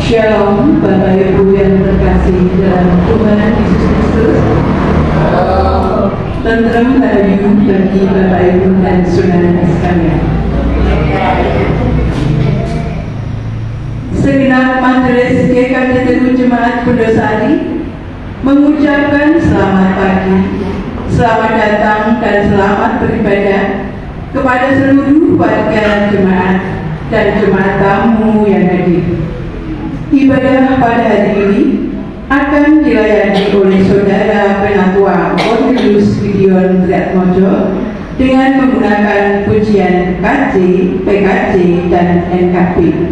Shalom Bapak Ibu yang terkasih dalam Tuhan Yesus Kristus. Tentrem rahayu bagi Bapak Ibu dan saudara sekalian. Segenap majelis GKPTU Jemaat Kudusari mengucapkan selamat pagi, selamat datang dan selamat beribadah kepada seluruh warga jemaat dan jemaat tamu yang hadir. Ibadah pada hari ini akan dilayani oleh Saudara Penatua Cornelius Gideon Triatmojo dengan menggunakan pujian KJ, PKJ, dan NKB.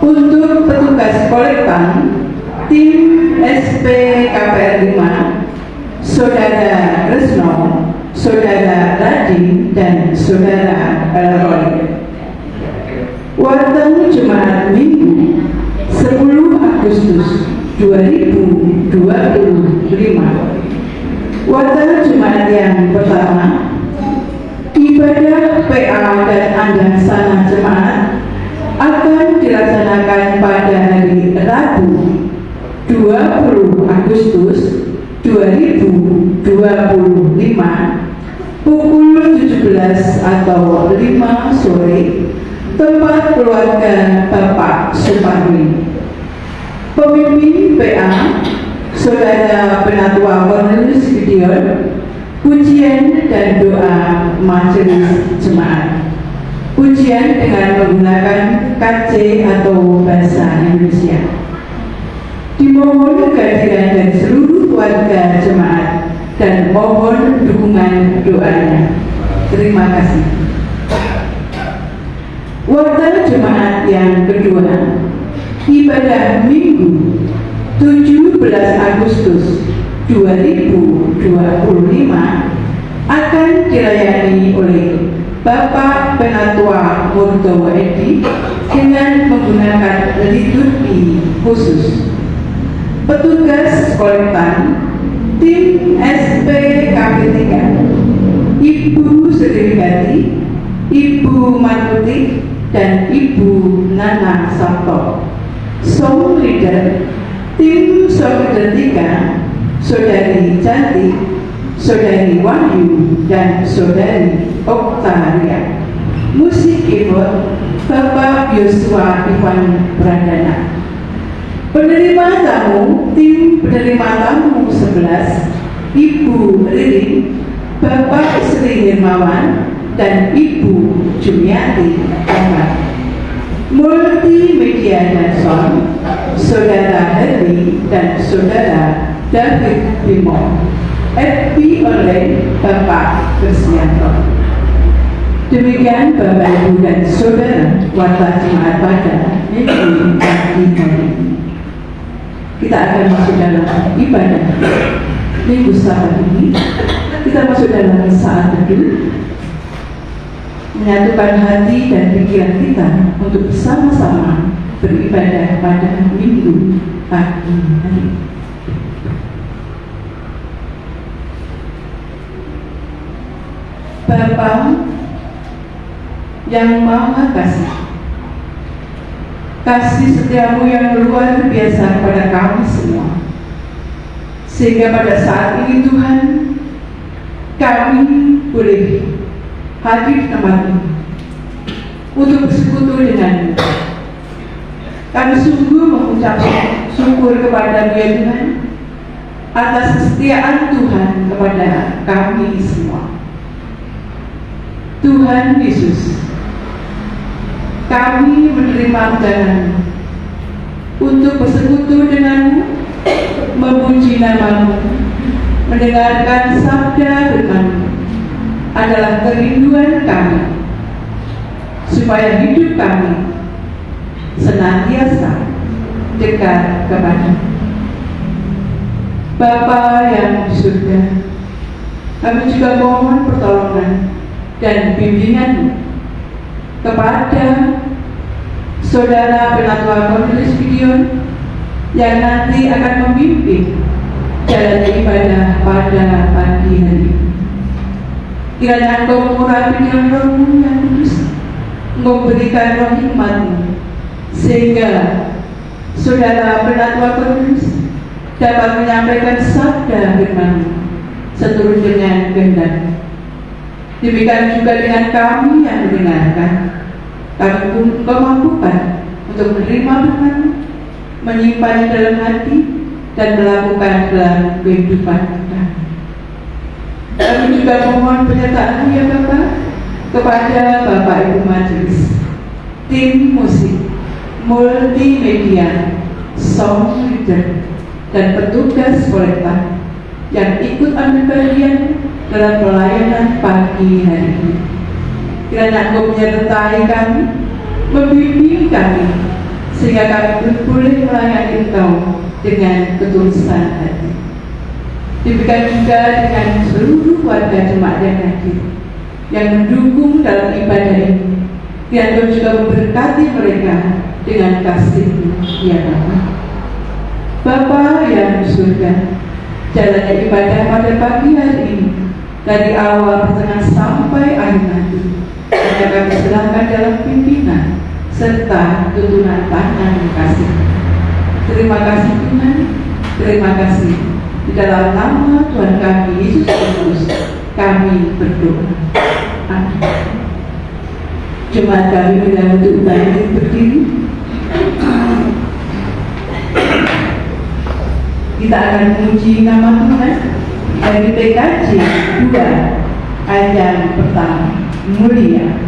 Untuk petugas kolektan, tim SP KPR 5, Saudara Resno, Saudara Radin, dan Saudara Elroy. Warta Jemaat Minggu 10 Agustus 2025. Warta Jemaat yang pertama, ibadah PA dan Andangsana Jemaat akan dilaksanakan pada hari Rabu 20 Agustus 2025 pukul 17 atau 5 sore, tempat keluarga Bapak Suparni. Pemimpin PA Saudara Penatua Cornelius Gideon. Pujian dan doa majelis jemaat. Pujian dengan menggunakan KJ atau bahasa Indonesia. Dimohon kehadiran dari seluruh warga jemaat dan mohon dukungan doanya. Terima kasih. Warta jemaat yang kedua, ibadah Minggu 17 Agustus 2025 akan dilayani oleh Bapak Penatua Murto Edi dengan menggunakan liturgi khusus. Petugas kolektan tim SP KP3, Ibu Sederigati, Ibu Manutik, dan Ibu Nana Sabto. Song leader tim Song leader 3, Saudari Cantik, Saudari Wahyu, dan Saudari Oktaria. Musik keyboard Bapak Yosua Ivan Pradana. Penerima tamu tim penerima tamu 11, Ibu Ririn, Bapak Sri Hermawan, dan Ibu Jumiati Ahmad. Multimedia dan sound Saudara Heri dan Saudara David Bimo. FB oleh Bapak Krisyanto. Demikian Bapak Ibu dan Saudara warta jemaat pada minggu pagi hari. Kita akan masuk dalam ibadah minggu Sabat ini. Kita masuk dalam saat teduh, menyatukan hati dan pikiran kita untuk bersama-sama beribadah pada minggu pagi hari. Bapa yang Maha Kasih, kasih setiamu yang luar biasa kepada kami semua, sehingga pada saat ini Tuhan, kami boleh hadir di tempat ini untuk bersekutu denganmu. Kami sungguh mengucap syukur kepada ya Tuhan atas kesetiaan Tuhan kepada kami semua. Tuhan Yesus, kami menerima undangan untuk bersekutu denganmu, memuji namamu, mendengarkan sabda firman-Mu adalah kerinduan kami, supaya hidup kami senantiasa dekat kepada-Mu. Bapa yang di surga, kami juga mohon pertolongan dan bimbingan kepada Saudara Penatua Cornelius Gideon yang nanti akan memimpin jalan ibadah pada pagi hari. Kiranya Engkau mengurapi dengan Roh-Mu yang kudus, Engkau berikan roh hikmat-Mu, sehingga saudara penatua kudus dapat menyampaikan sabda firman seturut dengan kehendak. Demikian juga dengan kami yang mendengarkan. Kami pun memampukan untuk menerima firman, menyimpan dalam hati, dan melakukan dalam kehidupan kami. Kami juga memohon penyertaan ya Bapak kepada Bapak Ibu Majelis, tim musik, multimedia, song leader, dan petugas kolektor yang ikut ambil bagian dalam pelayanan pagi hari ini. Kiranya Engkau menyertai kami, membimbing kami, sehingga kami pun boleh melayani Engkau dengan ketulusan hati. Demikian juga dengan seluruh warga jemaat yang hadir, yang mendukung dalam ibadah ini. Kiranya Engkau juga memberkati mereka dengan kasih-Mu, ya Bapa. Bapa yang di surga, jalannya ibadah pada pagi hari ini, dari awal pertengahan sampai akhir nanti, hanya kami serahkan dalam pimpinan serta tuntunan tangan kasih. Terima kasih Tuhan, terima kasih. Di dalam nama Tuhan kami Yesus Kristus kami berdoa. Amin. Jemaat kami undang untuk kembali berdiri. Kita akan memuji nama Tuhan dari PKJ 2 ayat yang pertama, mulia. Mulia,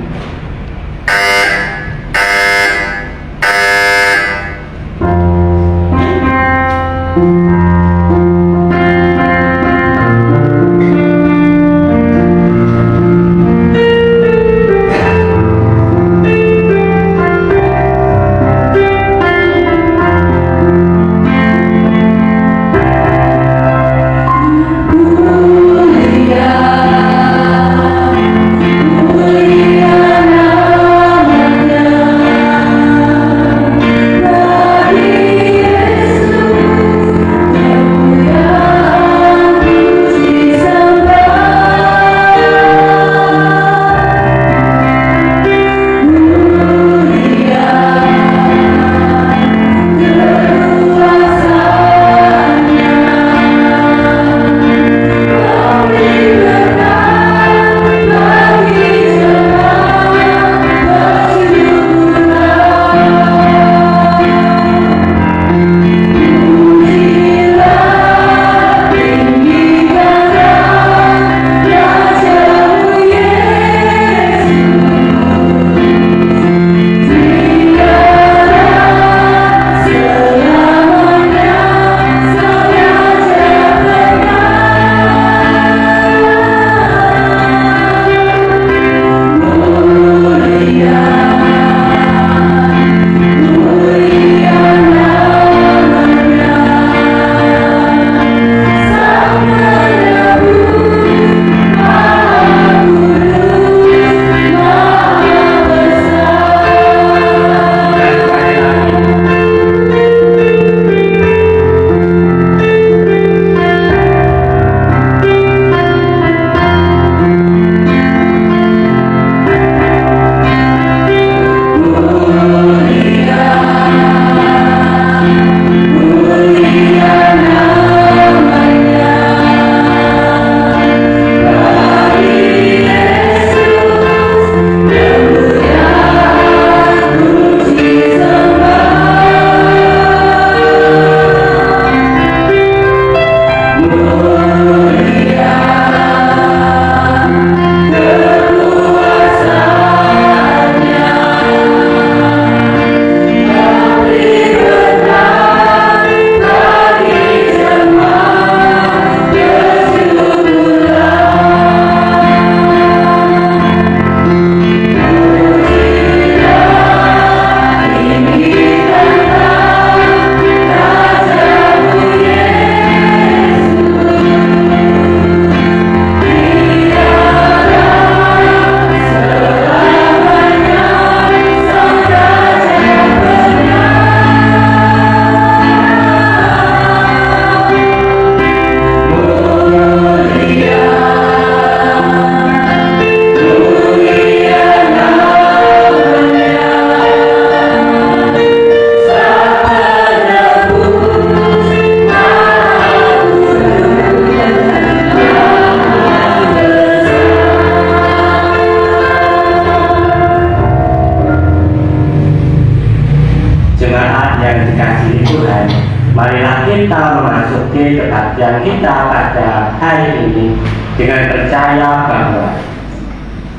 Jemaat yang dikasihi Tuhan, marilah kita memasuki kebaktian kita pada hari ini dengan percaya bahwa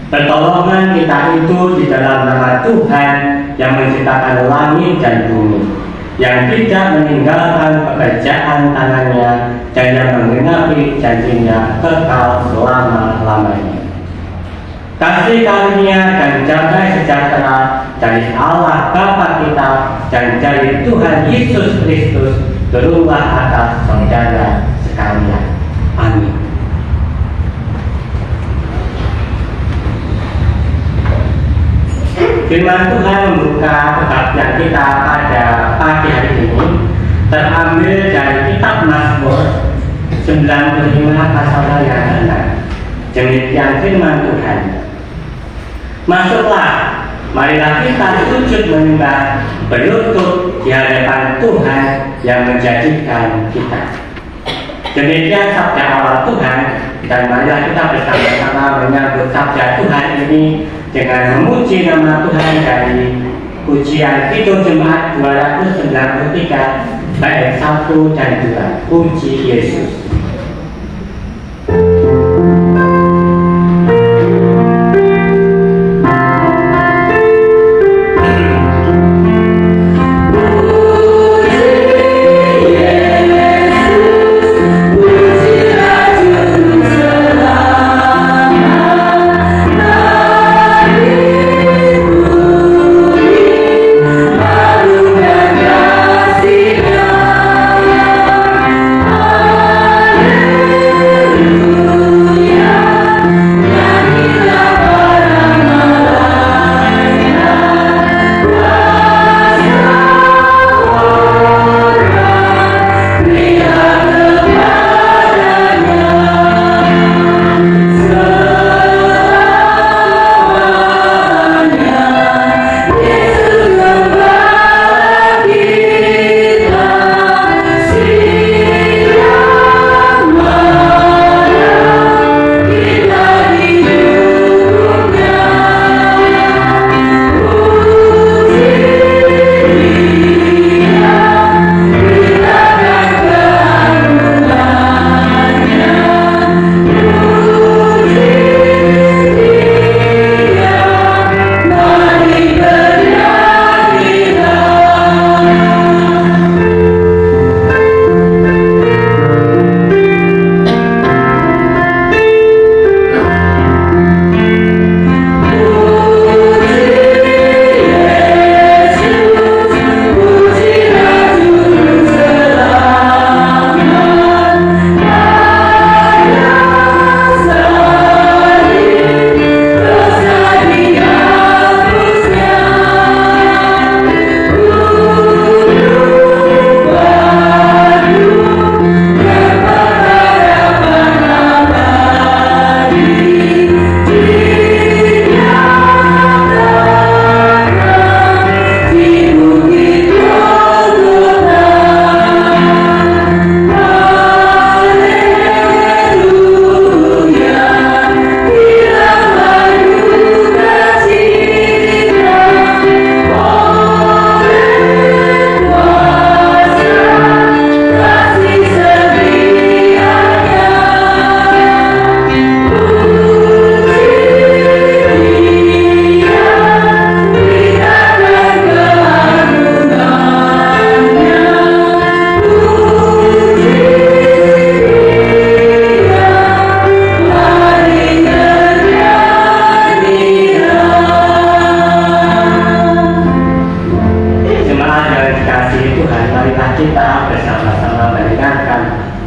pertolongan kita itu di dalam nama Tuhan yang menciptakan langit dan bumi, yang tidak meninggalkan pekerjaan tangannya dan yang menggenapi janjinya kekal selama-lamanya. Kasih karunia dan damai sejahtera dari Allah Bapa kita dan dari Tuhan Yesus Kristus turunlah atas saudara sekalian. Amin. Firman Tuhan membuka kebaktian kita pada pagi hari ini terambil dari kitab Mazmur 95 pasal yang 6. Demikian firman Tuhan. Masuklah, marilah kita sujud menyembah, berlutut di hadapan Tuhan yang menjadikan kita. Demikian sabda Allah Tuhan, dan marilah kita bersama-sama menyambut sabda Tuhan ini dengan memuji nama Tuhan dari pujian Kidung Jemaat 293 bait 1 dan 2. Puji Yesus.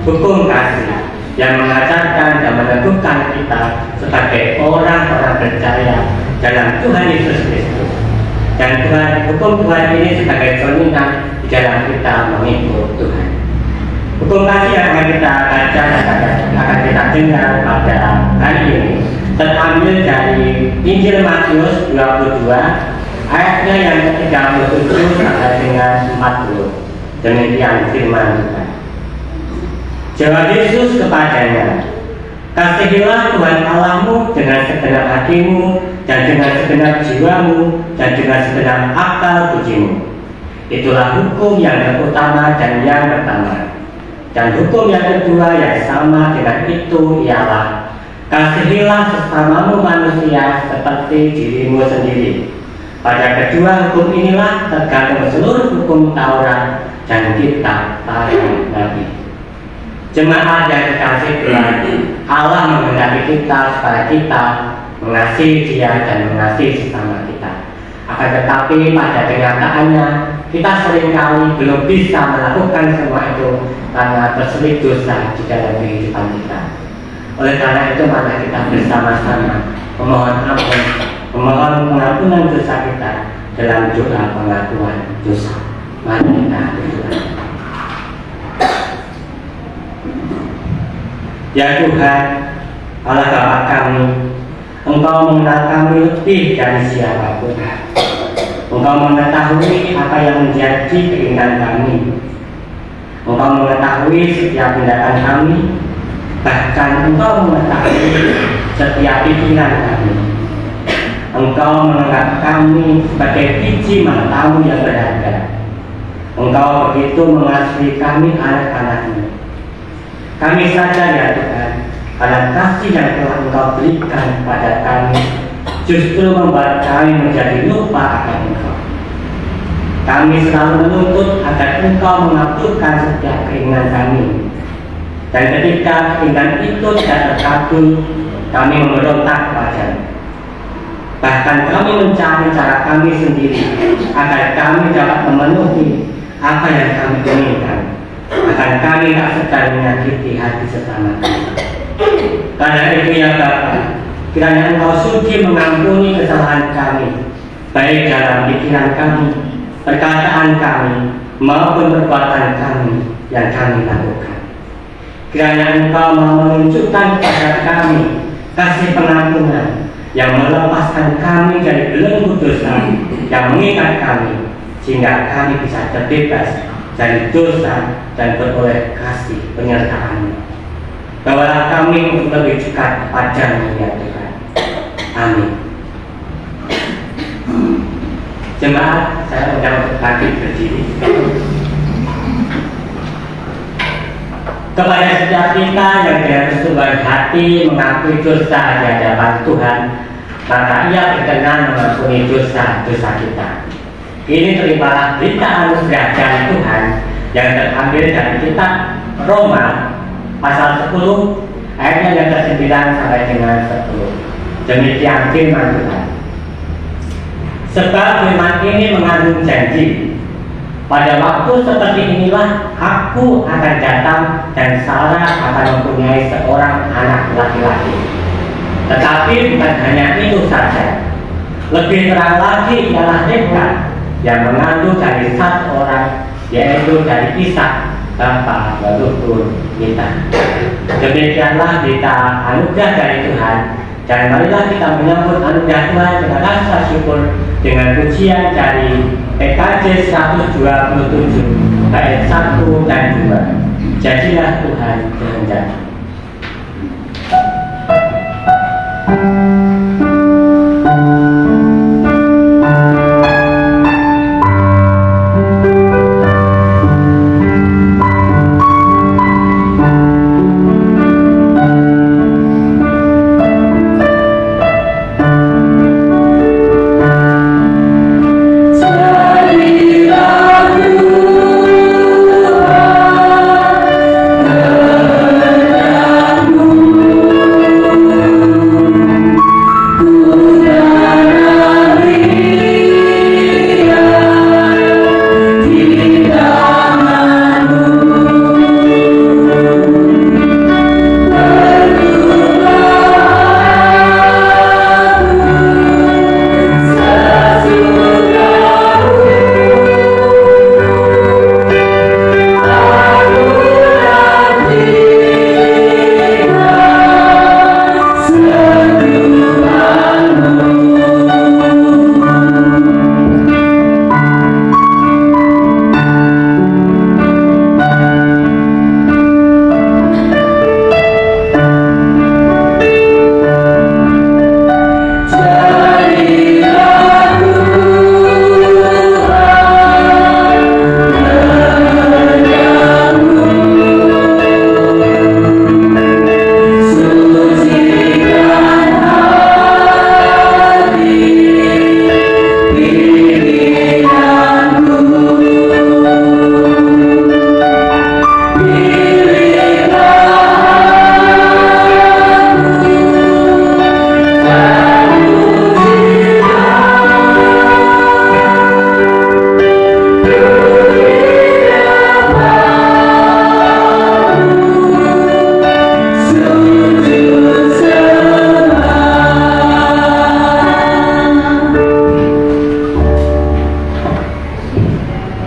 hukum kasih yang mengajarkan dan meneguhkan kita sebagai orang-orang percaya dalam Tuhan Yesus Kristus. Dan hukum Tuhan ini sebagai cerminan di dalam kita mengikut Tuhan. Hukum kasih yang akan kita baca dan akan kita dengar pada hari ini terambil dari Injil Matius 22 ayatnya yang ke-37 sampai dengan 40. Demikian firman Tuhan. Jawab Yesus kepadanya, kasihilah Tuhan Allahmu dengan segenap hatimu dan dengan segenap jiwamu dan dengan segenap akal budimu. Itulah hukum yang terutama dan yang pertama. Dan hukum yang kedua yang sama dengan itu ialah kasihilah sesamamu manusia seperti dirimu sendiri. Pada kedua hukum inilah tergantung seluruh hukum Taurat dan kitab para nabi. Jemaat yang dikasih Tuhan, Allah menghendaki kita supaya kita mengasihi Dia dan mengasihi sesama kita. Akan tetapi pada kenyataannya kita seringkali belum bisa melakukan semua itu karena terselip dosa di dalam kehidupan kita. Oleh karena itu mari kita bersama-sama memohon ampun, memohon pengampunan dosa kita dalam doa pengakuan dosa. Mari kita berdoa. Ya Tuhan, Allah Bapa kami, Engkau mengenal kami lebih dari siapapun. Engkau mengetahui apa yang menjadi keinginan kami. Engkau mengetahui setiap tindakan kami. Bahkan Engkau mengetahui setiap pikiran kami. Engkau menganggap kami sebagai biji matamu yang berharga. Engkau begitu mengasihi kami anak-anak-Mu. Kami sadar ya Tuhan, karena kasih yang telah Engkau berikan kepada kami justru membuat kami menjadi lupa akan Engkau. Kami selalu menuntut agar Engkau mengabulkan setiap keinginan kami. Dan ketika keinginan itu tidak terkabul, kami memberontak kepada-Mu. Bahkan kami mencari cara kami sendiri agar kami dapat memenuhi apa yang kami inginkan. Akan kami tak sedang menyakiti hati sesama kami. Karena itu ya Bapa, kiranya Engkau sudi mengampuni kesalahan kami, baik dalam pikiran kami, perkataan kami, maupun perbuatan kami yang kami lakukan. Kiranya Engkau mau menunjukkan kepada kami kasih pengampunan yang melepaskan kami dari belenggu dosa yang mengikat kami, sehingga kami bisa terbebas dari dosa dan beroleh kasih penyertaan-Mu. Bawalah kami untuk lebih dekat padamu ya Tuhan. Amin. Jemaat, saya undang untuk bangkit berdiri. Kepada setiap kita yang dengan keseluruhan hati mengakui dosa di hadapan Tuhan, maka Ia berkenan mengampuni dosa-dosa kita. Ini terimalah berita anugerah dari Tuhan yang terambil dari kitab Roma pasal 10 ayatnya yang ke-9 sampai dengan 10. Demikian firman Tuhan. Sebab firman ini mengandung janji, pada waktu seperti inilah Aku akan datang dan Sarah akan mempunyai seorang anak laki-laki. Tetapi bukan hanya itu saja, lebih terang lagi ialah Ribka yang mengandung dari satu orang, yaitu dari Ishak, bapa leluhur kita. Demikianlah berita anugerah dari Tuhan, dan marilah kita menyambut anugerah Tuhan dengan rasa syukur dengan pujian dari PKJ 127 ayat 1 dan 2. Jadilah Tuhan kehendak. Jadilah Tuhan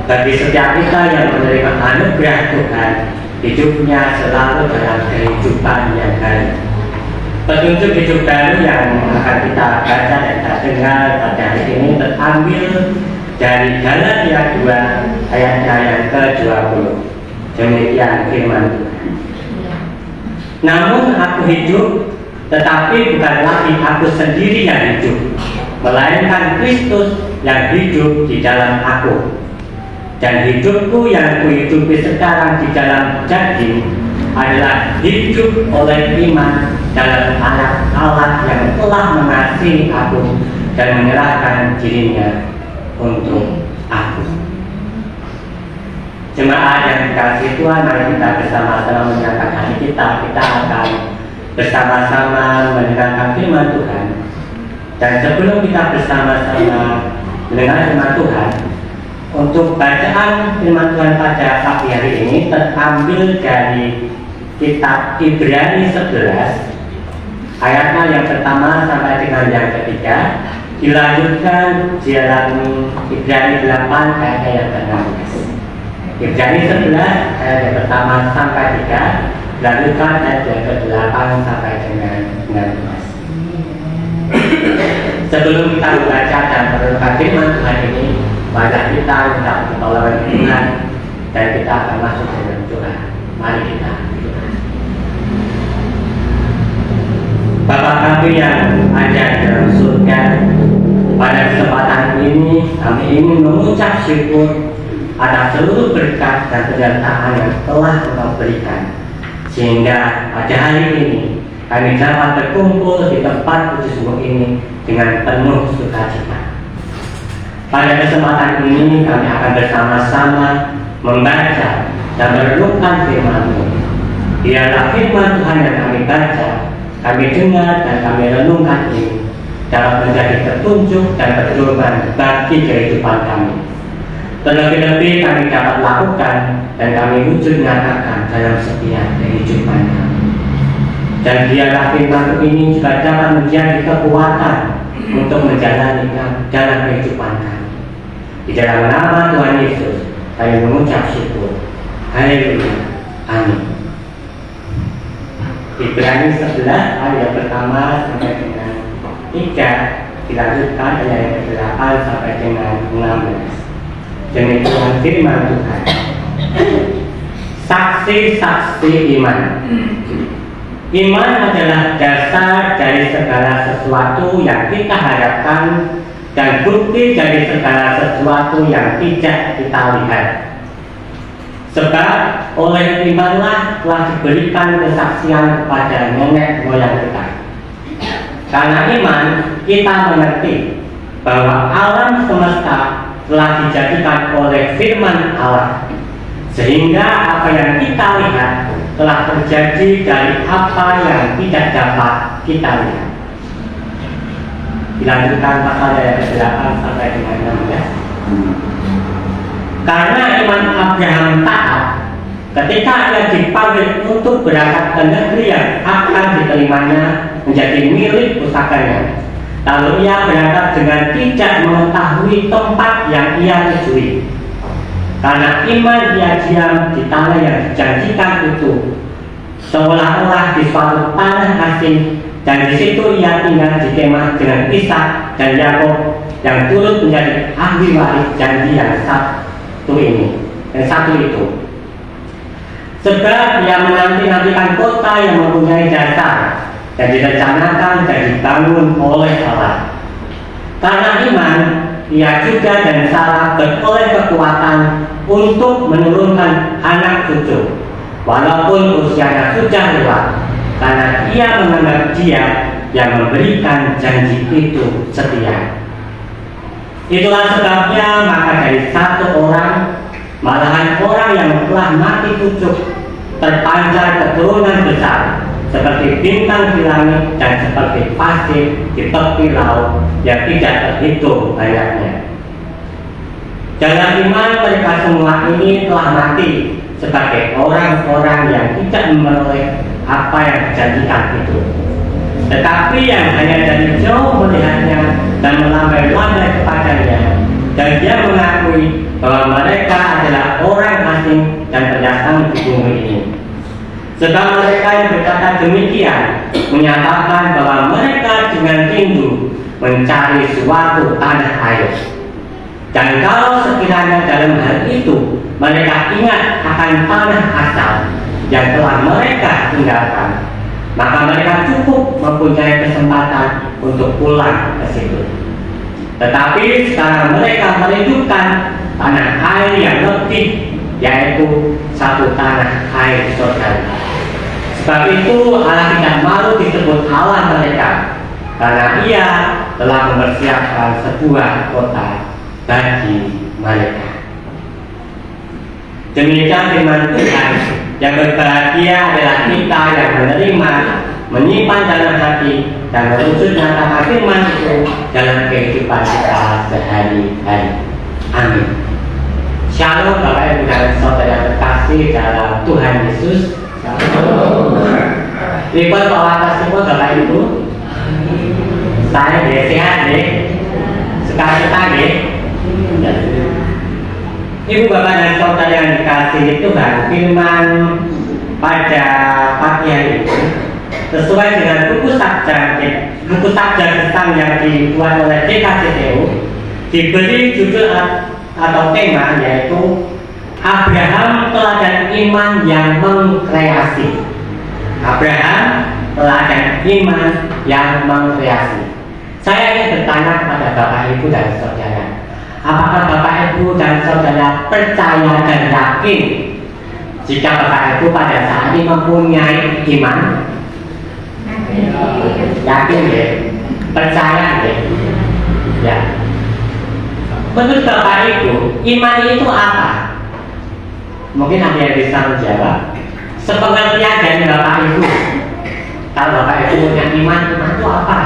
bagi setiap kita yang menerima anugerah Tuhan, hidupnya selalu dalam kehidupan yang baik. Petunjuk hidup baru yang akan kita baca dan kita dengar pada hari ini terambil dari Galatia 2 ayatnya yang ke-20. Demikian firman Tuhan. Namun aku hidup, tetapi bukan lagi aku sendiri yang hidup, melainkan Kristus yang hidup di dalam aku. Dan hidupku yang kuhidupi sekarang di dalam daging adalah hidup oleh iman dalam Anak Allah yang telah mengasihi aku dan menyerahkan dirinya untuk aku. Jemaat yang dikasihi Tuhan, mari kita bersama-sama menyatakan hati kita akan bersama-sama mendengarkan firman Tuhan. Dan sebelum kita bersama-sama mendengar firman Tuhan, untuk bacaan firman Tuhan pada pagi hari ini terambil dari kitab Ibrani 11 ayatnya yang pertama sampai dengan yang ketiga, dilanjutkan dalam Ibrani 8 ayat yang ke-16. Ibrani 11 ayat yang pertama sampai 3, dilanjutkan ayat yang ke-8 sampai dengan 19. Sebelum kita membaca dan merenungkan firman Tuhan ini, mari kita minta pertolongan Tuhan dan kita akan masuk dengan doa. Mari kita berdoa. Bapa kami yang ada di dalam surga, pada kesempatan ini kami ingin mengucap syukur atas seluruh berkat dan penyertaan yang telah Engkau berikan, sehingga pada hari ini kami dapat berkumpul di tempat kudusmu ini dengan penuh sukacita. Pada kesempatan ini kami akan bersama-sama membaca dan merenungkan firman-Mu. Biarlah firman Tuhan yang kami baca, kami dengar dan kami renungkan ini dapat menjadi petunjuk dan pedoman bagi kehidupan kami. Terlebih-lebih kami dapat lakukan dan kami wujud nyatakan dalam setiap kehidupan kami. Dan biarlah firman ini juga dapat menjadi kekuatan untuk menjalani dalam kehidupan kami. Di dalam nama Tuhan Yesus kami mengucap syukur. Haleluya. Amin. Ibrani 11 ayat pertama sampai dengan 3, dilanjutkan ayat yang ke-8 sampai dengan 16. Demikian firman Tuhan. Saksi-saksi iman. Iman adalah dasar dari segala sesuatu yang kita harapkan dan bukti dari segala sesuatu yang tidak kita lihat. Sebab oleh imanlah telah diberikan kesaksian kepada nenek moyang kita. Karena iman kita mengerti bahwa alam semesta telah dijadikan oleh firman Allah, sehingga apa yang kita lihat telah terjadi dari apa yang tidak dapat kita lihat. Dilanjutkan pasal dari 8 sampai dengan 16. Karena iman Abraham taat ketika ia dipanggil untuk berangkat ke negeri yang akan diterimanya menjadi milik pusakanya. Lalu ia berangkat dengan tidak mengetahui tempat yang ia tujui. Karena iman ia diam di tanah yang dijanjikan itu, seolah-olah di suatu tanah asing, dan di situ ia tinggal di kemah dengan Ishak dan Yakub yang turut menjadi ahli waris janji yang satu itu. Sebab ia menanti-nantikan kota yang mempunyai dasar dan direncanakan dan dibangun oleh Allah. Karena iman, ia juga dan Sarah beroleh kekuatan untuk menurunkan anak cucu, walaupun usianya sudah lewat, karena ia menganggap Dia yang memberikan janji itu setia. Itulah sebabnya maka dari satu orang, malahan orang yang telah mati kucuk, terpancar keturunan besar seperti bintang di langit dan seperti pasir di tepi laut yang tidak terhitung banyaknya. Dalam iman mereka semua ini telah mati sebagai orang-orang yang tidak memperoleh apa yang dijanjikan itu, tetapi yang hanya dari jauh melihatnya dan melambai-lambai kepadanya dan dia mengakui bahwa mereka adalah orang asing dan pendatang di bumi ini. Sebab mereka yang berkata demikian menyatakan bahwa mereka dengan rindu mencari suatu tanah air. Dan kalau sekiranya dalam hal itu mereka ingat akan tanah asal yang telah mereka tinggalkan, maka mereka cukup mempunyai kesempatan untuk pulang ke situ. Tetapi sekarang mereka merindukan tanah air yang lebih, yaitu satu tanah air surga. Sebab itu Allah tidak malu disebut Allah mereka, karena Ia telah mempersiapkan sebuah kota bagi mereka. Demikian firman Tuhan. Yang berbahagia adalah kita yang menerima, menyimpan dalam hati, dan mewujud nyatakan firman itu dalam kehidupan kita sehari-hari. Amin. Shalom Bapak Ibu dan Saudara terkasih dalam Tuhan Yesus. Lipat bahwa tersebut Bapak Ibu, saya sehat deh, suka-suka deh. Ibu Bapak dan Saudara yang dikasihi Tuhan, firman pada pagi hari ini sesuai dengan buku sabda Gesang yang dibuat oleh DKCTU diberi judul atau tema yaitu Abraham teladan iman yang mengkreasi. Abraham teladan iman yang mengkreasi. Saya ingin bertanya kepada Bapak Ibu dan Saudara, apakah Bapak Ibu dan Saudara percaya dan yakin jika Bapak Ibu pada saat ini mempunyai iman? Yakin ya? Percaya ya? Ya. Menurut Bapak Ibu, iman itu apa? Mungkin ada yang bisa menjawab. Sepengertian dari Bapak Ibu, kalau Bapak Ibu punya iman itu apa?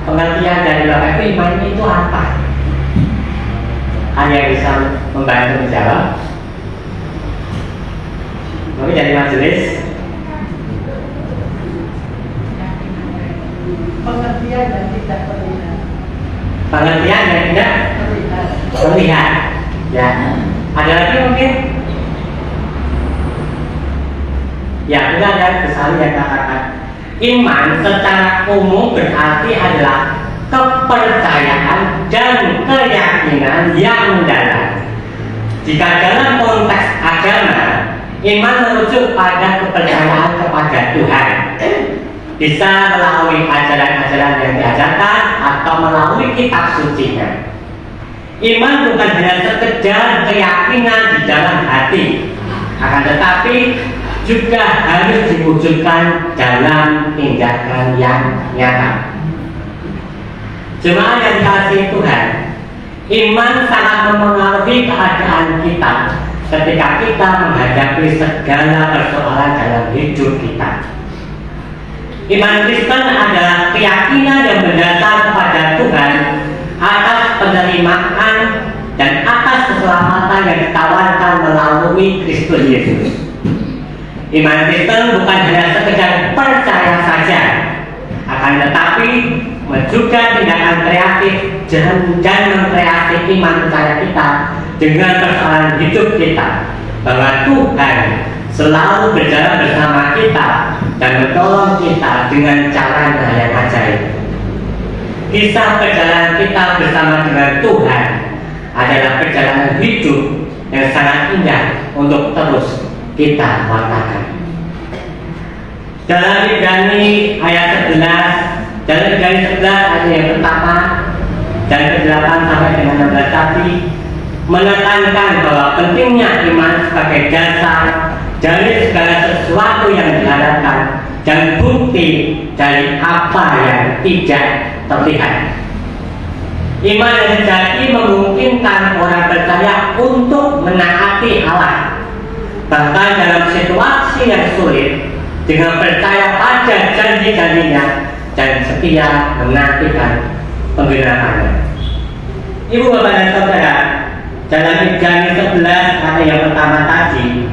Pengertian dari Bapak Ibu, iman itu apa? Ada yang bisa membantu menjawab? Mungkin dari majelis. Pengertian dan tidak terlihat. Pengertian dan tidak terlihat. Ya. Ada lagi mungkin? Ya, sudah ada kesalahan yang katakan iman secara umum berarti adalah kepercayaan dan keyakinan yang mendalam. Jika dalam konteks agama, iman merujuk pada kepercayaan kepada Tuhan, bisa melalui ajaran-ajaran yang diajarkan atau melalui kitab sucinya. Iman bukan hanya sekedar keyakinan di dalam hati, akan tetapi juga harus diwujudkan dalam tindakan yang nyata. Jemaat yang dikasihi Tuhan, iman sangat mempengaruhi keadaan kita ketika kita menghadapi segala persoalan dalam hidup kita. Iman Kristen adalah keyakinan yang berdasar kepada Tuhan atas penerimaan dan atas keselamatan yang ditawarkan melalui Kristus Yesus. Iman Kristen bukan hanya sekedar percaya saja, akan tetapi juga tindakan kreatif dan mengkreasi iman percaya kita dengan persoalan hidup kita, bahwa Tuhan selalu berjalan bersama kita dan menolong kita dengan cara yang ajaib. Kisah perjalanan kita bersama dengan Tuhan adalah perjalanan hidup yang sangat indah untuk terus kita wartakan. Dalam Ibrani ayat 11, dalam Ibrani 11 ayat yang pertama dan ke-8 sampai dengan 16 tadi menekankan bahwa pentingnya iman sebagai dasar dari segala sesuatu yang diharapkan dan bukti dari apa yang tidak terlihat. Iman yang sejati memungkinkan orang percaya untuk menaati Allah, bahkan dalam situasi yang sulit, dengan percaya pada janji-janjinya dan setia menantikan penggenapannya. Ibu Bapak dan Saudara, dalam Ibrani 11 ayat yang pertama tadi,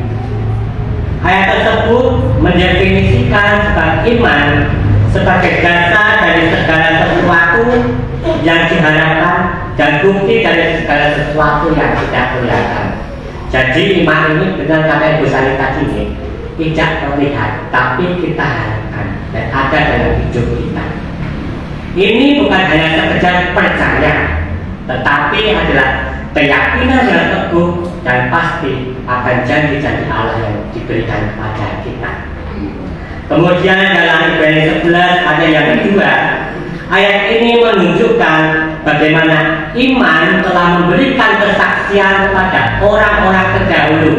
ayat tersebut mendefinisikan sebagai iman sebagai dasar dari segala sesuatu yang diharapkan dan bukti dari segala sesuatu yang tidak kelihatan. Jadi iman ini benar kata Ibu Sari tadi ini tidak terlihat, tapi kita harapkan dan ada dalam hidup kita. Ini bukan hanya sekedar percaya, tetapi adalah keyakinan yang teguh dan pasti akan janji-janji Allah yang diberikan kepada kita. Kemudian dalam Ibrani 11 ada yang kedua, ayat ini menunjukkan bagaimana iman telah memberikan kesaksian kepada orang-orang terdahulu,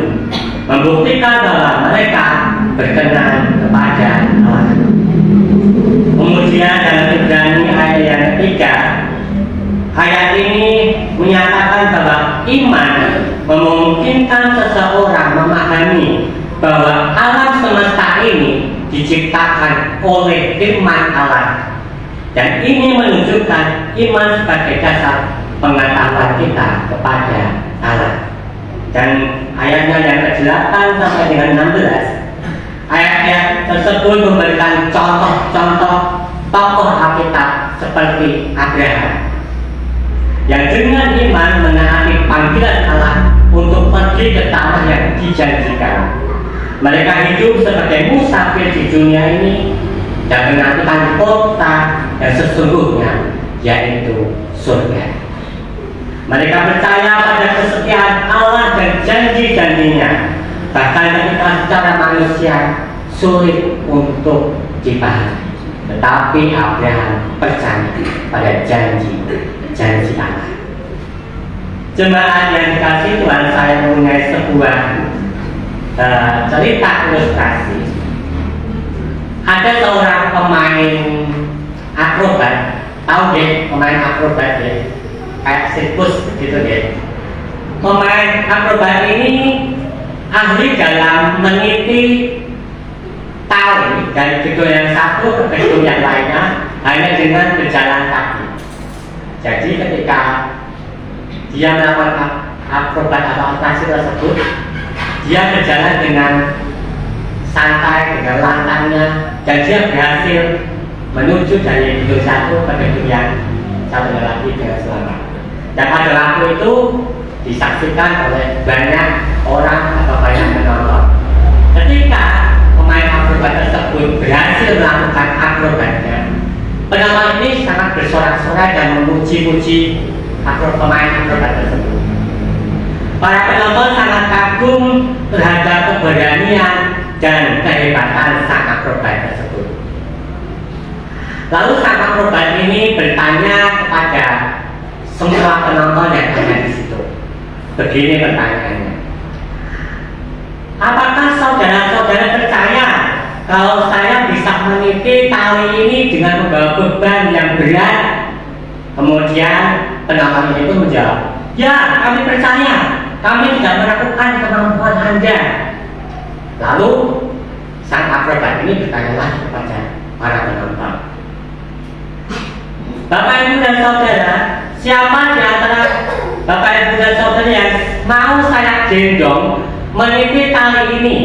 membuktikan bahwa mereka berkenan kepada Allah. Kemudian dalam Ibrani ayat yang ketiga, ayat ini menyatakan bahwa iman memungkinkan seseorang memahami bahwa alam semesta ini diciptakan oleh firman Allah, dan ini menunjukkan iman sebagai dasar pengetahuan kita kepada Allah. Dan ayatnya yang ke-8 sampai dengan 16, ayat-ayat tersebut memberikan contoh-contoh tokoh Alkitab seperti Abraham yang dengan iman menaati panggilan Allah untuk pergi ke tanah yang dijanjikan. Mereka hidup sebagai musafir di dunia ini dan menantikan kota yang sesungguhnya, yaitu surga. Mereka percaya pada kesetiaan Allah dan janji-janjinya, bahkan ketika secara manusia sulit untuk dipahami. Tetapi Abraham percaya pada janji Allah. Jemaat yang dikasihi Tuhan, saya mempunyai sebuah cerita ilustrasi. Ada seorang pemain akrobat, tahu deh pemain akrobat ya, kayak sirkus gitu deh. Pemain akrobat ini ahli dalam meniti tali dari gedung yang satu ke gedung yang lainnya hanya dengan berjalan kaki. Jadi ketika dia melakukan akrobat atau atraksi tersebut, dia berjalan dengan santai, dengan lantangnya, dan dia berhasil menuju dari gedung satu ke gedung yang satunya lagi dengan selamat. Dan pada waktu itu disaksikan oleh banyak orang atau banyak penonton. Ketika pemain akrobat tersebut berhasil melakukan akrobatnya, penonton ini sangat bersorak-sorai dan memuji-muji pemain akrobat tersebut. Para penonton sangat kagum terhadap keberanian dan kehebatan sang akrobat tersebut. Lalu sang akrobat ini bertanya kepada semua penonton yang ada di situ. Begini pertanyaannya: apakah saudara-saudara percaya kalau saya bisa meniti tali ini dengan membawa beban yang berat? Kemudian penonton ini pun menjawab, ya, kami percaya. Kami tidak meragukan kemampuan Anda. Lalu sang akrobat ini bertanya lagi kepada para penonton, Bapak Ibu dan Saudara, siapa di antara Bapak Ibu dan Saudara yang mau saya gendong meniti tali ini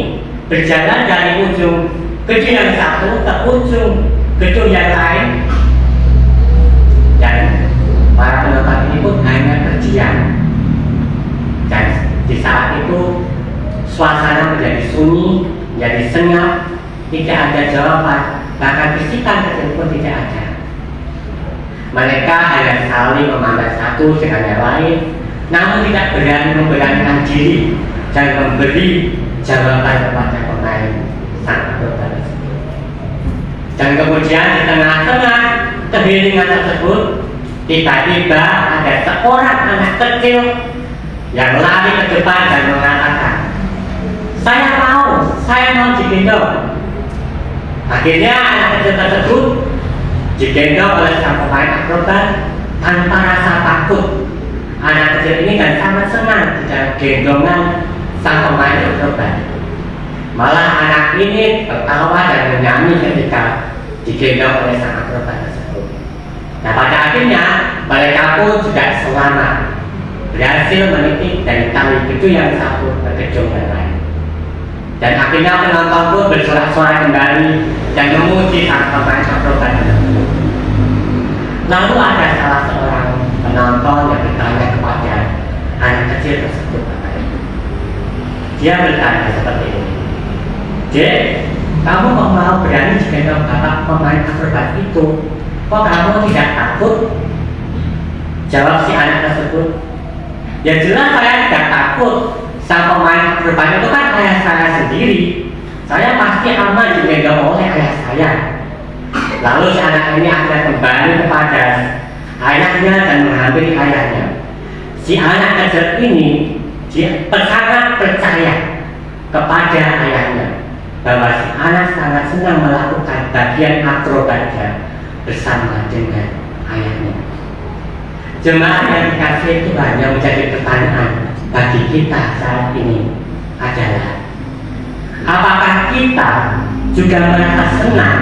berjalan dari ujung gedung yang satu ke ujung gedung yang lain? Dan para penonton ini pun hanya terdiam. Dan di saat itu suasana menjadi sunyi, menjadi senyap, tidak ada jawaban, bahkan bisikan kecil pun tidak ada. Mereka hanya saling memandang satu dengan yang lain, namun tidak berani memberanikan diri dan memberi jawaban kepada pemain sang akrobat tersebut. Dan kemudian di tengah-tengah keheningan tersebut, tiba-tiba ada seorang anak kecil yang lari ke depan dan mengatakan, saya mau digendong. Akhirnya anak kecil tersebut digendong oleh sang pemain akrobat tanpa rasa takut. Anak kecil ini dan sangat senang di dalam gendongan sang pemain akrobat. Malah anak ini tertawa dan menyanyi ketika digendong oleh sang akrobat tersebut. Nah, pada akhirnya mereka pun juga selamat, berhasil meniti dari tali gedung yang satu ke gedung yang lain. Dan akhirnya penonton pun bersorak-sorai kembali dan memuji sang pemain akrobat tersebut. Lalu ada salah seorang penonton yang bertanya kepada anak kecil tersebut. Dia bertanya seperti ini, "Dek, kamu kok mau berani jika bapak pemain akrobat itu? Kok kamu tidak takut?" Jawab si anak tersebut, "Ya jelas saya tidak takut. Sang pemain akrobat itu kan ayah saya sendiri. Saya pasti aman digendong oleh ayah saya." Lalu si anak ini akhirnya kembali kepada ayahnya dan menghampiri ayahnya. Si anak kecil ini sangat percaya kepada ayahnya bahwa si anak sangat senang melakukan bagian akrobatnya bersama dengan ayahnya. Jemaat yang dikasih Tuhan, yang menjadi pertanyaan bagi kita saat ini adalah, apakah kita juga merasa senang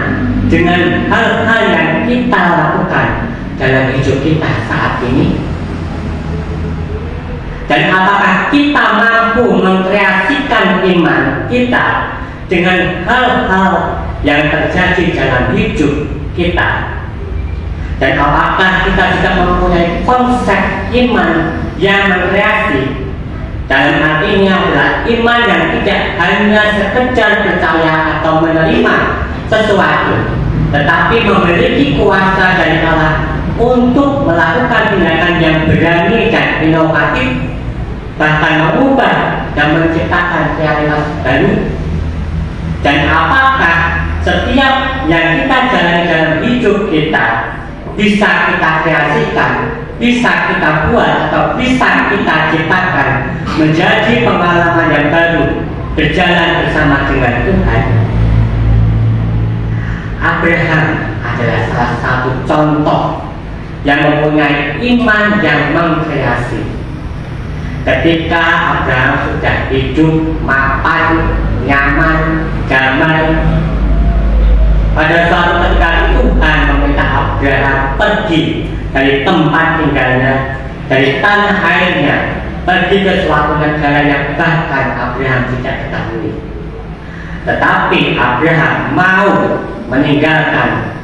dengan hal-hal yang kita lakukan dalam hidup kita saat ini? Dan apakah kita mampu mengkreasikan iman kita dengan hal-hal yang terjadi dalam hidup kita? Dan apakah kita juga mempunyai konsep iman yang mengkreasi? Dalam artinya adalah iman yang tidak hanya sekedar percaya atau menerima sesuatu, tetapi memiliki kuasa dari Allah untuk melakukan tindakan yang berani dan inovatif, bahkan mengubah dan menciptakan realitas baru. Dan apakah setiap yang kita jalani dalam hidup kita bisa kita kreasikan, bisa kita buat, atau bisa kita ciptakan menjadi pengalaman yang baru berjalan bersama dengan Tuhan? Abraham adalah salah satu contoh yang mempunyai iman yang mengkreasi. Ketika Abraham sudah hidup mapan, nyaman, damai, pada suatu ketika Tuhan meminta Abraham pergi dari tempat tinggalnya, dari tanah airnya, pergi ke suatu negara yang bahkan Abraham tidak ketahui. Tetapi Abraham mau meninggalkan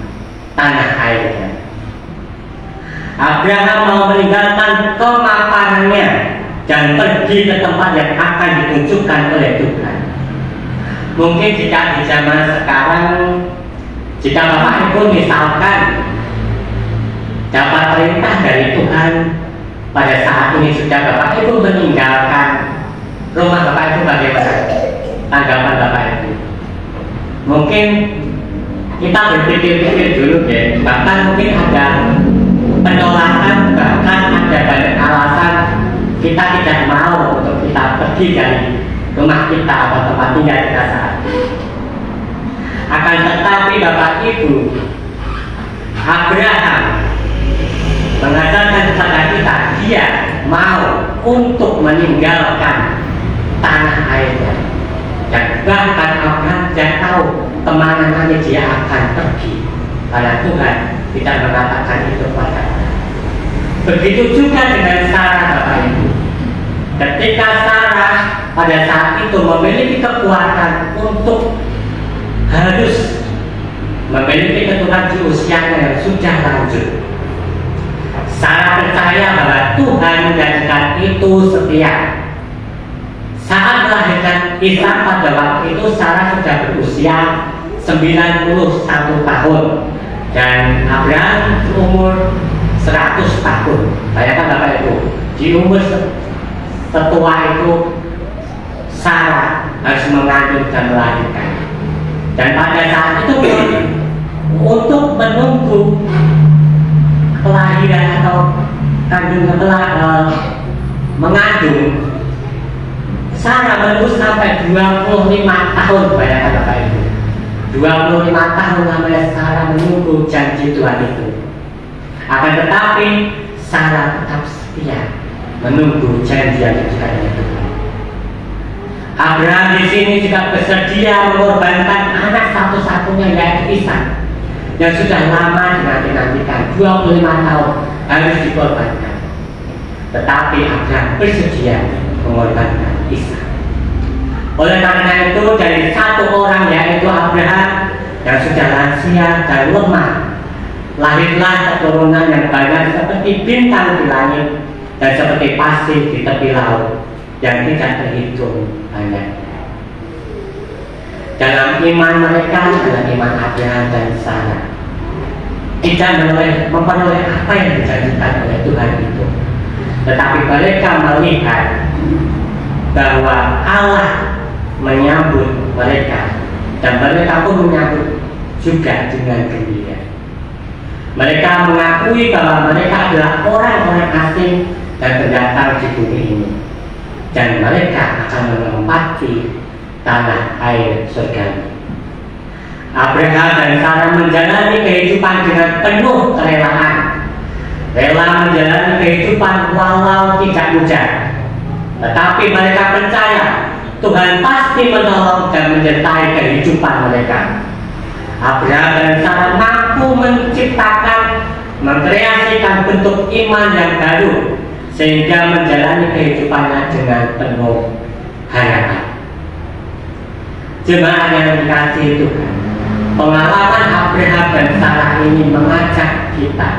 tanah airnya. Abraham mau meninggalkan kemapanannya dan pergi ke tempat yang akan ditunjukkan oleh Tuhan. Mungkin jika di zaman sekarang, jika Bapak Ibu misalkan dapat perintah dari Tuhan, pada saat ini sudah Bapak Ibu meninggalkan rumah Bapak Ibu, bagaimana tanggapan Bapak Ibu? Mungkin kita berpikir-pikir dulu ya, bahkan mungkin ada penolakan, bahkan ada banyak alasan kita tidak mau untuk kita pergi dari rumah kita atau tempat tinggal kita saat ini. Akan tetapi Bapak Ibu, Abraham mengajarkan kepada kita, dia mau untuk meninggalkan tanah airnya, dan bahkan Abraham tidak tahu kemana nanti dia akan pergi, karena Tuhan tidak mengatakan itu padanya. Begitu juga dengan Sarah, Bapak Ibu. Ketika Sarah pada saat itu memiliki kekuatan untuk harus memiliki keturunan di usianya yang sudah lanjut, Sarah percaya bahwa Tuhan menjadikan itu setia. Saat melahirkan Ishak pada waktu itu Sarah sudah berusia 91 tahun dan Abraham umur 100 tahun. Bayangkan Bapak Ibu, di umur setua itu Sarah harus mengandung dan melahirkan. Dan pada saat itu untuk menunggu kelahiran atau mengandung, Sarah menunggu sampai 25 tahun. Bayangkan Bapak Ibu, 25 tahun namanya Sarah menunggu janji Tuhan itu. Akan tetapi Sarah tetap setia menunggu janji yang diberikan oleh Tuhan. Abraham di sini juga bersedia mengorbankan anak satu-satunya yaitu Ishak yang sudah lama dinanti-nantikan, 25 tahun harus dikorbankan. Tetapi Abraham bersedia mengorbankan Ishak. Oleh karena itu dari satu orang yaitu Abraham yang sudah lansia dan lemah, lahirlah keturunan yang banyak seperti bintang di langit dan seperti pasir di tepi laut yang tidak terhitung banyak. Dalam iman mereka adalah iman Abraham dan Sarah, tidak memperoleh apa yang dijanjikan oleh Tuhan itu, tetapi mereka melihat bahwa Allah menyambut mereka dan mereka pun menyambut juga dengan gembira. Mereka mengakui bahwa mereka adalah orang-orang asing dan pendatang di bumi ini, dan mereka akan menempati tanah air surga. Abraham dan Sarah menjalani kehidupan dengan penuh kerelaan, rela menjalani kehidupan walau tidak mudah, tetapi mereka percaya Tuhan pasti menolong dan menyertai kehidupan mereka. Abraham dan Sarah mampu menciptakan, mengkreasikan bentuk iman yang baru sehingga menjalani kehidupannya dengan penuh harapan. Jemaat yang dikasihi Tuhan, pengalaman Abraham dan Sarah ini mengajak kita,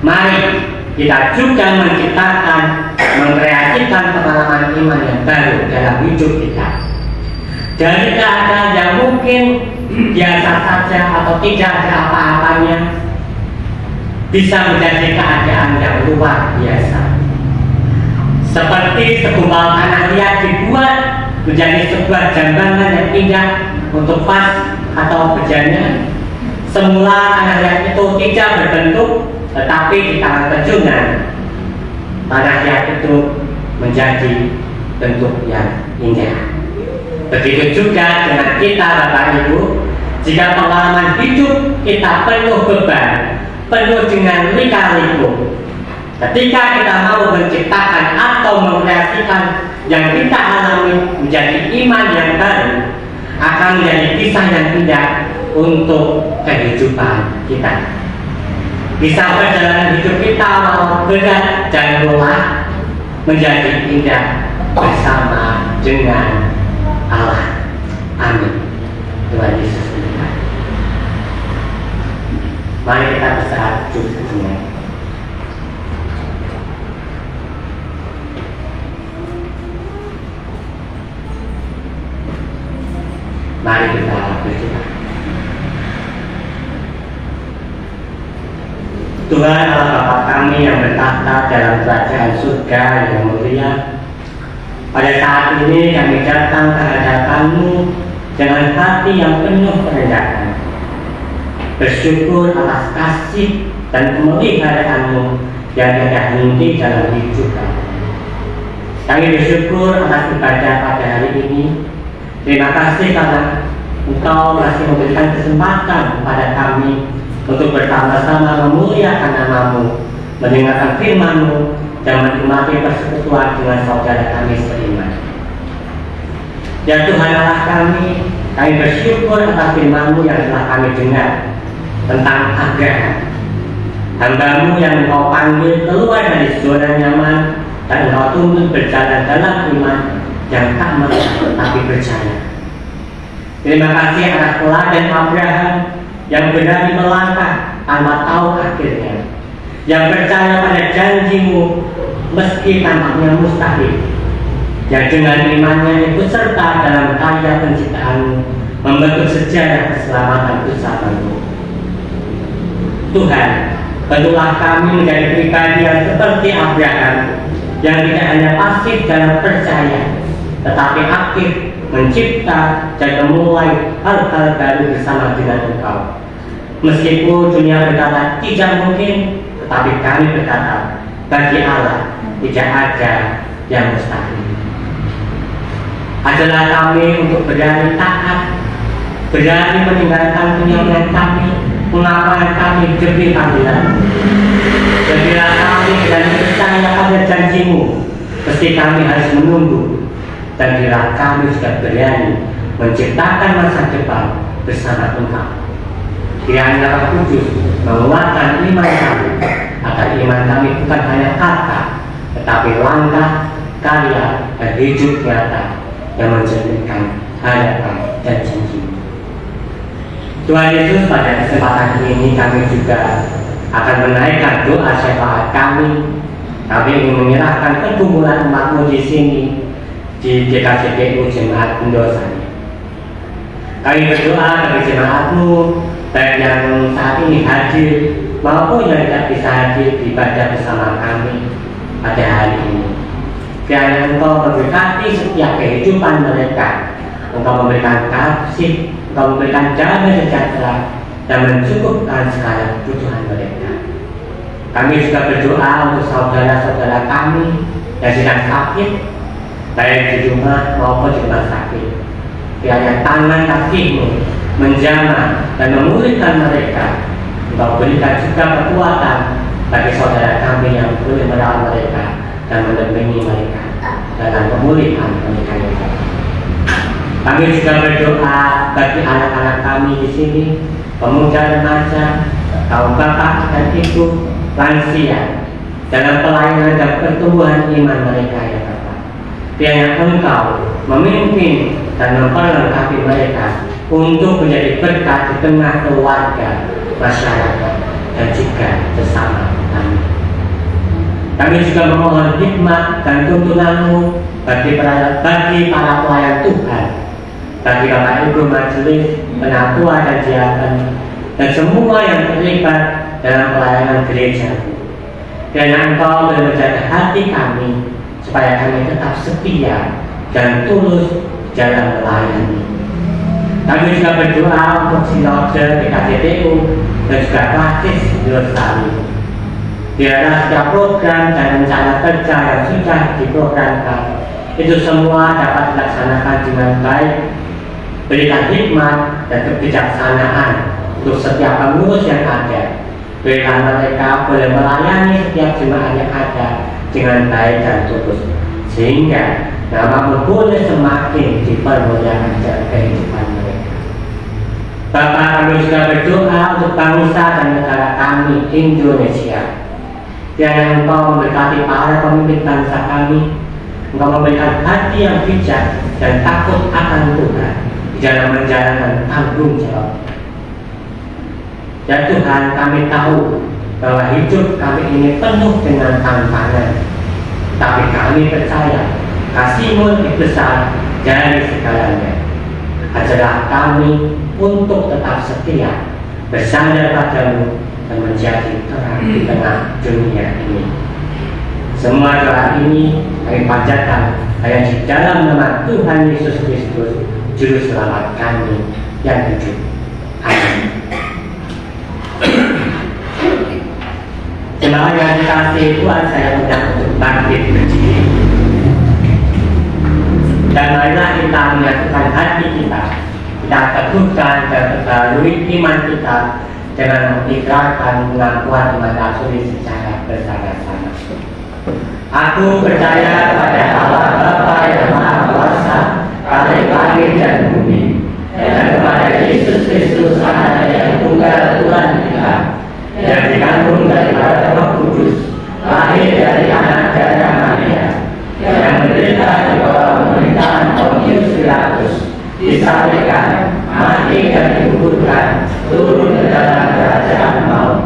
mari kita juga menciptakan, mengkreasikan pengalaman iman yang baru dalam hidup kita. Dari keadaan yang mungkin biasa saja atau tidak ada apa-apanya, bisa menjadi keadaan yang luar biasa. Seperti segumpal tanah liat dibuat menjadi sebuah jambangan yang indah untuk pas atau bejana. Semula tanah liat itu tidak berbentuk, tetapi di tangan penjungan tanah liat itu menjadi bentuk yang indah. Begitu juga dengan kita Bapak Ibu, jika pengalaman hidup kita penuh beban, penuh dengan lika-liku, ketika kita mau menciptakan atau mengkreasikan yang kita alami menjadi iman yang baru, akan menjadi kisah yang indah untuk kehidupan kita. Kisah perjalanan hidup kita walau berat dan lelah menjadi indah bersama dengan Allah. Amin. Tuhan Yesus berkati. Mari kita bersatu sejenak. Mari kita berdoa. Tuhan Allah Bapa kami yang bertahta dalam kerajaan surga yang mulia, pada saat ini kami datang ke hadapan-Mu dengan hati yang penuh kerendahan, bersyukur atas kasih dan pemeliharaan-Mu yang tiada henti dalam hidup kami. Kami bersyukur atas ibadah pada hari ini. Terima kasih karena Engkau masih memberikan kesempatan kepada kami untuk bersama-sama memuliakan nama-Mu, mendengarkan firman-Mu, dan menikmati persekutuan dengan saudara kami seiman. Ya Tuhan Allah kami bersyukur atas firman-Mu yang telah kami dengar tentang Abraham, hamba-Mu yang Engkau panggil keluar dari zona nyaman dan Engkau tuntut berjalan dalam iman yang tak melihat tetapi percaya. Terima kasih atas teladan Abraham yang berani melangkah tanpa tahu akhirnya, yang percaya pada janji-Mu meski tampaknya mustahil, yang dengan imannya ikut serta dalam karya penciptaan-Mu, membentuk sejarah keselamatan bersama-Mu. Tuhan, bentuklah kami menjadi pribadi yang seperti Abraham, yang tidak hanya pasif dalam percaya, tetapi aktif mencipta dan memulai hal-hal baru bersama dengan Engkau. Meskipun dunia berkata tidak mungkin, tetapi kami berkata bagi Allah tidak ada yang mustahil. Adalah kami untuk berani taat, berani meninggalkan kenyamanan kami, mengamalkan kami demi panggilan. Jadilah kami berani percaya pada janji-Mu, meski kami harus menunggu. Dan bila kami sudah berani menciptakan masa depan bersama Engkau, kiranya Roh Kudus menguatkan iman kami, agar iman kami bukan hanya kata, tetapi langkah, karya, dan hidup nyata yang mencerminkan harapan dan janji. Tuhan Yesus, pada kesempatan ini kami juga akan menaikkan doa syafaat kami. Kami ingin menyerahkan pergumulan umatmu di sini di GKJPU Jemaat Indosari. Kami berdoa bagi jemaatmu, baik yang saat ini hadir maupun yang tidak bisa hadir di ibadah bersama kami pada hari ini. Kiranya Engkau memberkati setiap kehidupan mereka, Engkau memberikan kasih, Engkau memberikan damai sejahtera dan mencukupkan segala kebutuhan mereka. Kami juga berdoa untuk saudara-saudara kami yang sedang sakit, baik di rumah maupun di rumah sakit. Kiranya tangan kasih-Mu menjamah dan memulihkan mereka. Engkau berikan juga kekuatan bagi saudara kami yang boleh merawat mereka dan mendampingi mereka dalam pemulihan mereka. Kami juga berdoa bagi anak-anak kami di sini, pemuda remaja, kaum bapak dan ibu, lansia, dalam pelayanan dan pertumbuhan iman mereka ya Bapak. Kiranya Engkau memimpin dan memperlengkapi mereka untuk menjadi berkat di tengah keluarga, masyarakat, dan juga bersama kami. Kami juga memohon hikmat dan tuntunan-Mu bagi para pelayan Tuhan, bagi Bapak Ibu Majelis, Penatua dan Diaken, dan semua yang terlibat dalam pelayanan gereja. Kiranya Engkau boleh menjaga hati kami supaya kami tetap setia dan tulus dalam melayani. Kami juga berdoa untuk sinode GKJPU dan juga praktis Indosari. Biarlah setiap program dan rencana kerja yang sudah diprogramkan itu semua dapat dilaksanakan dengan baik. Berikan hikmat dan kebijaksanaan untuk setiap pengurus yang ada. Berikan mereka boleh melayani setiap jemaat yang ada dengan baik dan tulus, sehingga nama-Mu boleh semakin dipermuliakan dalam kehidupan mereka. Bapak, kami juga berdoa untuk bangsa dan negara kami Indonesia. Kiranya Engkau memberkati para pemimpin bangsa kami, Engkau memberikan hati yang bijak dan takut akan Tuhan di dalam menjalankan tanggung jawab. Ya Tuhan, kami tahu bahwa hidup kami ini penuh dengan tantangan, tapi kami percaya kasih-Mu lebih besar dari segalanya. Ajarlah kami untuk tetap setia, bersandar padamu, dan menjadi terang di tengah dunia ini. Semua doa ini kami panjatkan hanya di dalam nama Tuhan Yesus Kristus, Juru Selamat kami yang hidup. Amin. Jemaat yang dikasihi Tuhan, saya undang untuk bangkit berdiri. Dan marilah kita menyatukan hati kita teguhkan dan perbarui iman kita dengan mengikrarkan pengakuan iman rasuli secara bersama-sama. Aku percaya pada Allah Bapa yang Maha Kuasa, Khalik langit dan bumi, dan kepada Yesus Kristus Anak yang tunggal Tuhan kita, yang dikandung daripada Roh Kudus, lahir dari anak darah Maria, yang menderita di bawah pemerintahan Pontius Pilatus, disalibkan, mati dan dikuburkan, turun ke dalam kerajaan maut.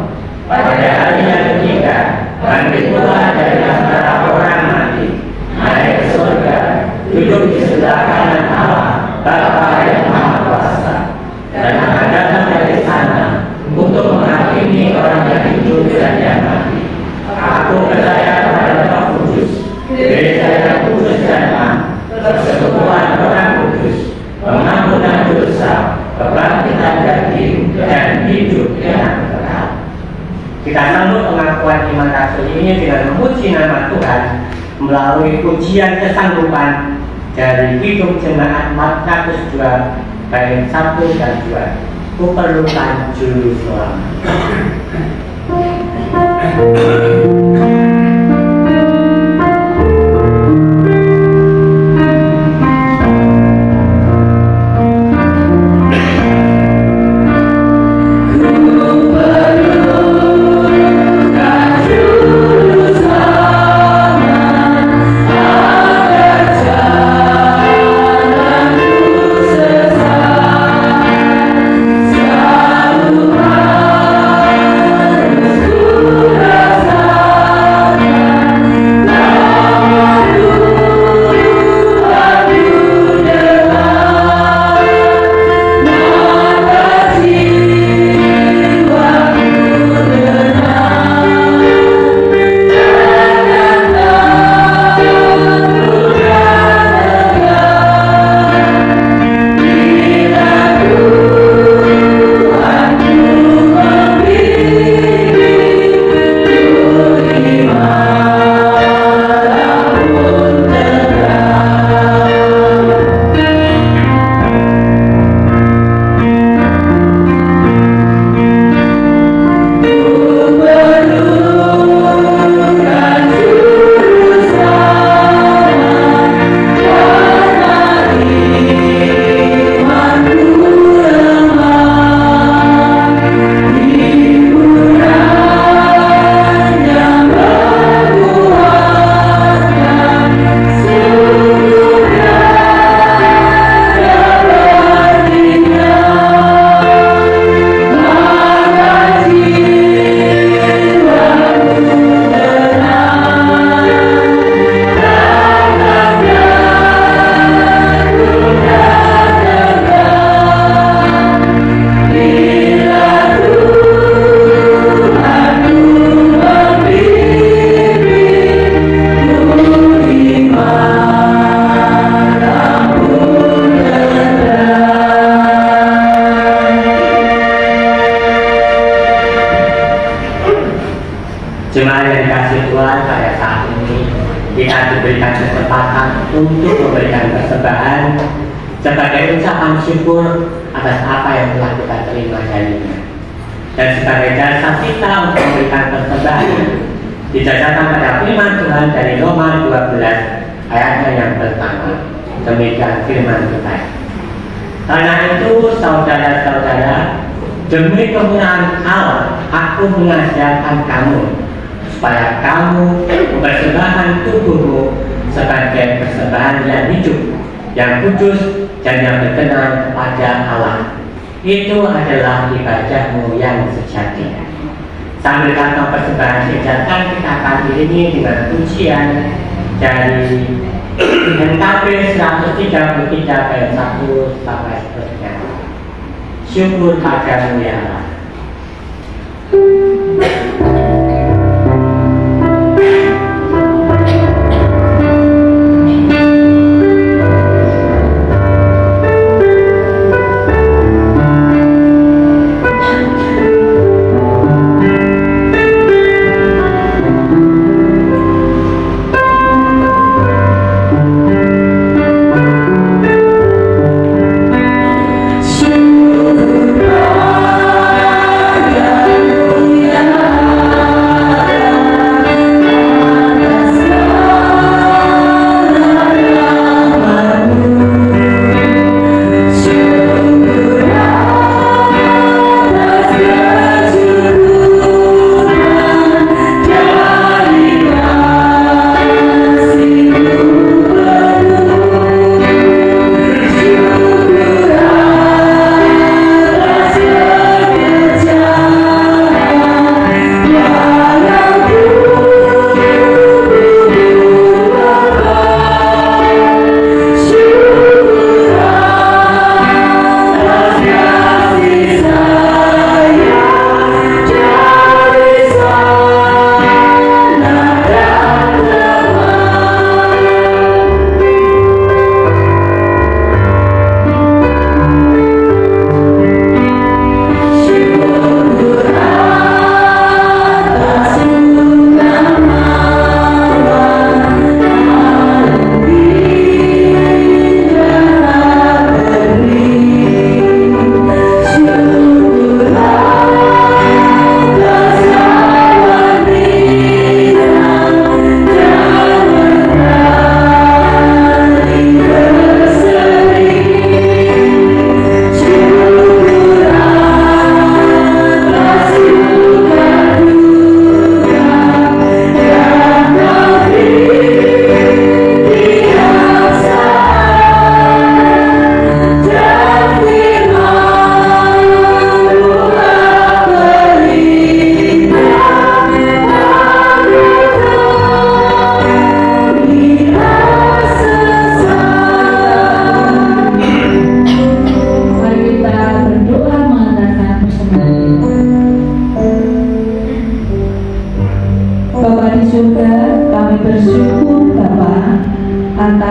Pada hari yang ketiga, bangkit pula dari antara orang mati, naik ke surga, duduk di sebelah kanan Allah, Bapa yang Maha Kuasa, dan akan datang dari sana untuk menghakimi orang yang hidup dan yang mati. Aku percaya pada Roh Kudus, gereja yang kudus dan am, persekutuan orang kudus, pengampunan dosa, kebangkitan daging, dan hidup yang kekal. Kita sambut pengakuan iman rasul ini dengan memuji nama Tuhan melalui pujian kesanggupan dari Hidup Jemaat 402 bait 1 dan 2. Kuperlukan Juru Selamat. Ku kita diberikan kesempatan untuk memberikan persembahan sebagai ucapan syukur atas apa yang telah kita terima darinya. Dan sebagai jasa kita untuk memberikan persembahan dijajarkan pada firman Tuhan dari Roma 12 ayatnya yang pertama. Demikian firman Tuhan. Karena itu saudara-saudara, demi kemuliaan Allah, aku mengajarkan kamu supaya kamu mempersembahkan tubuhmu sebagai persembahan yang hidup, yang kudus, dan yang berkenan kepada Allah. Itu adalah ibadahmu yang sejati. Sambil kata persembahan sejati, kita akan diiringi dengan pujian dari NKB 133 ayat 1 sampai seterusnya. Syukur padamu ya Allah.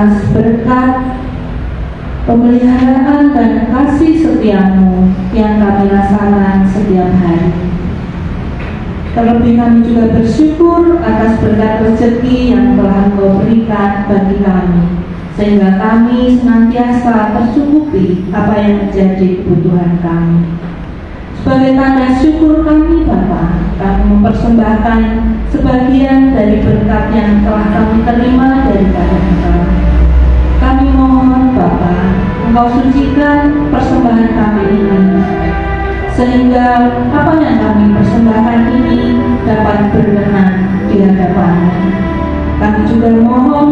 atas berkat pemeliharaan dan kasih setiamu yang kami rasakan setiap hari. Terlebih kami juga bersyukur atas berkat rezeki yang telah Engkau berikan bagi kami, sehingga kami senantiasa tercukupi apa yang menjadi kebutuhan kami. Sebagai tanda syukur kami Bapa, kami mempersembahkan sebagian dari berkat yang telah kami terima daripada Engkau. Kami mohon Bapa, Engkau sucikan persembahan kami ini, sehingga apa yang kami persembahkan ini dapat berkenan di hadapan-Mu. Kami juga mohon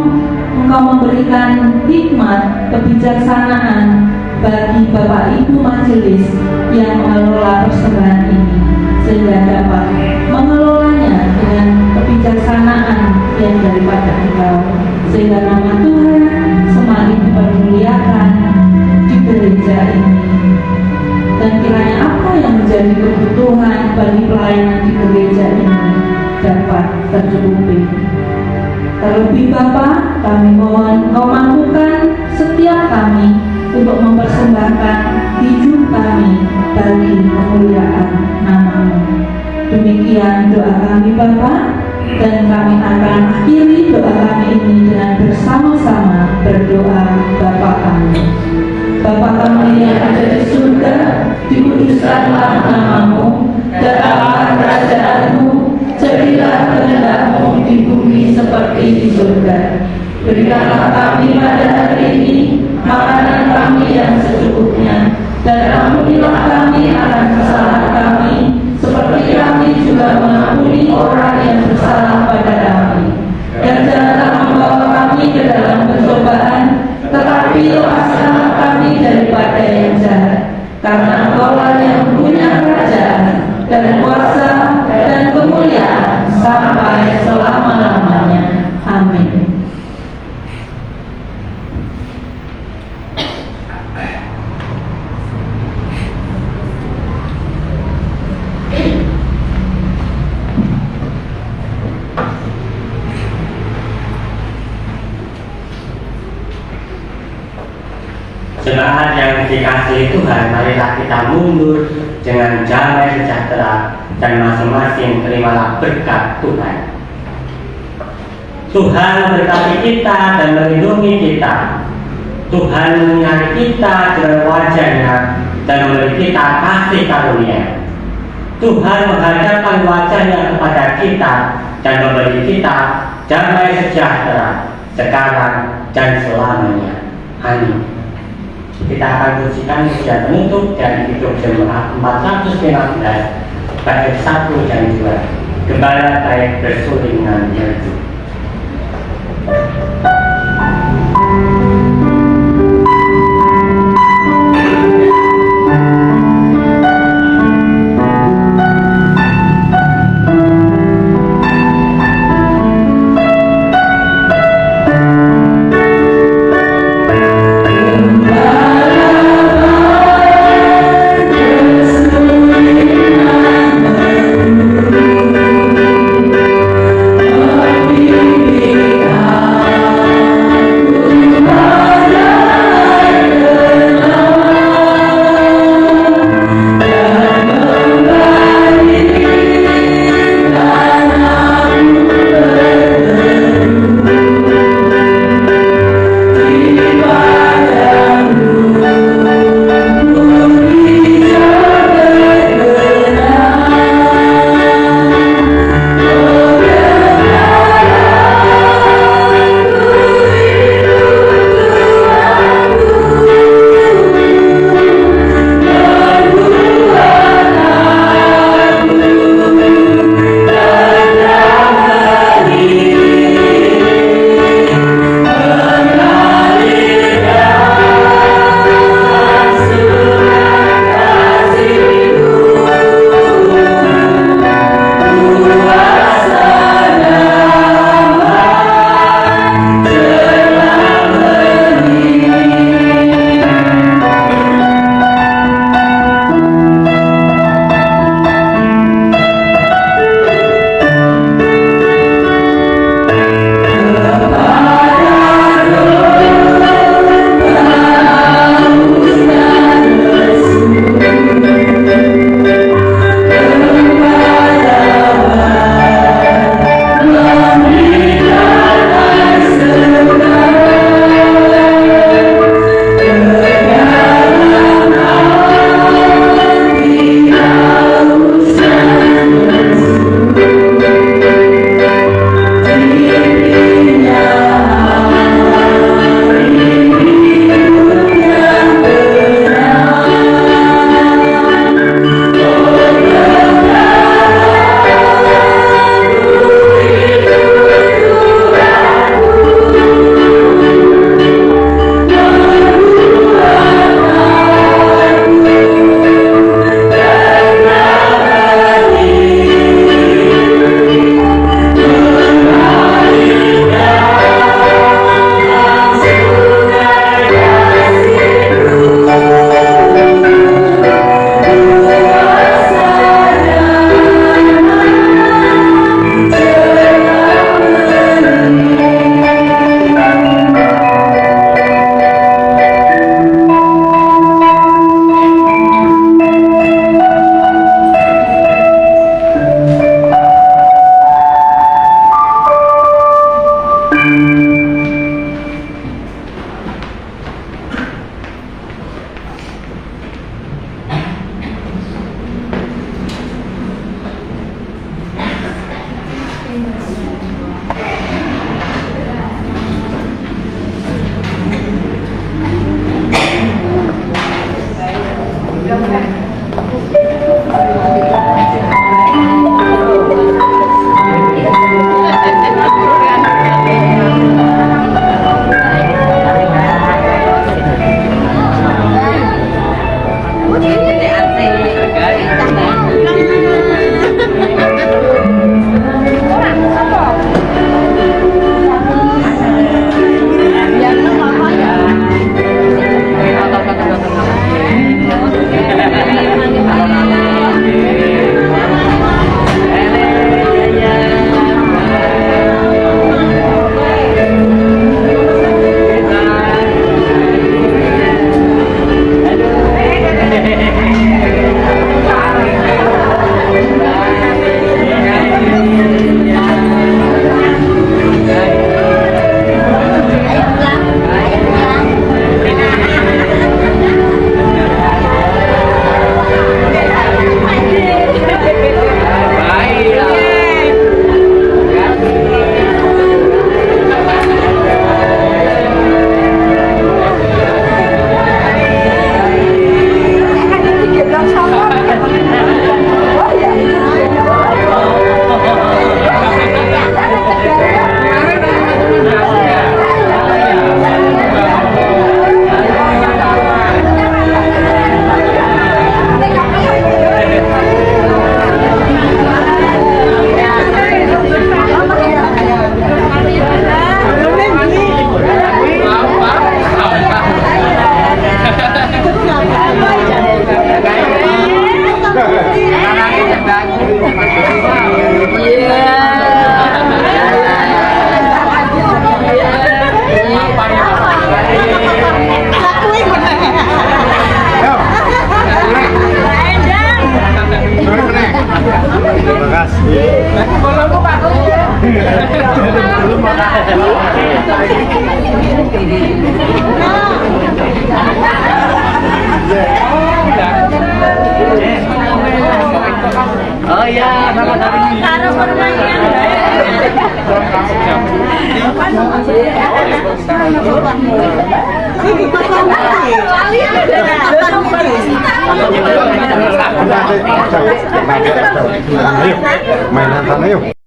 Engkau memberikan hikmat kebijaksanaan bagi Bapak Ibu Majelis yang mengelola persembahan ini, sehingga dapat mengelolanya dengan kebijaksanaan yang daripada Engkau, sehingga nama Tuhan semakin dipermuliakan di gereja ini. Dan kiranya apa yang menjadi kebutuhan bagi pelayanan di gereja ini dapat tercukupi. Terlebih Bapa, kami mohon Engkau mampukan setiap kami untuk mempersembahkan hidup kami bagi kemuliaan nama-Mu. Demikian doa kami Bapa, Dan kami akan akhiri doa kami ini dengan bersama-sama berdoa Bapa kami. Bapa kami yang ada di surga, dikuduskanlah namamu, datanglah kerajaanmu, jadilah kehendak-mu di bumi seperti di surga. Berikanlah kami pada hari ini makanan kami yang secukupnya, dan ampunilah kami akan kesalahan kami, seperti kami juga mengampuni orang yang bersalah pada kami. Dan janganlah membawa kami ke dalam pencobaan, tetapi lepaskanlah kami daripada yang jahat. Karena Engkaulah yang punya kerajaan dan kuasa dan kemuliaan sampai selama-lamanya. Amin. Jemaat yang dikasihi Tuhan, marilah kita mundur dengan damai sejahtera dan masing-masing terimalah berkat Tuhan. Tuhan memberkati kita dan melindungi kita. Tuhan menyinari kita dengan wajah-Nya dan memberi kita kasih karunia. Tuhan menghadapkan wajah-Nya kepada kita dan memberi kita damai sejahtera sekarang dan selamanya. Amin. Kita akan pujikan pujian penutup dari hidup jemaat 415 bait 1 dan 2. Gembala baik bersulingan merdu. Oh, Terima kasih. Oh iya, selamat hari ini. Taruh permainan. Ayo, mainan sana yuk.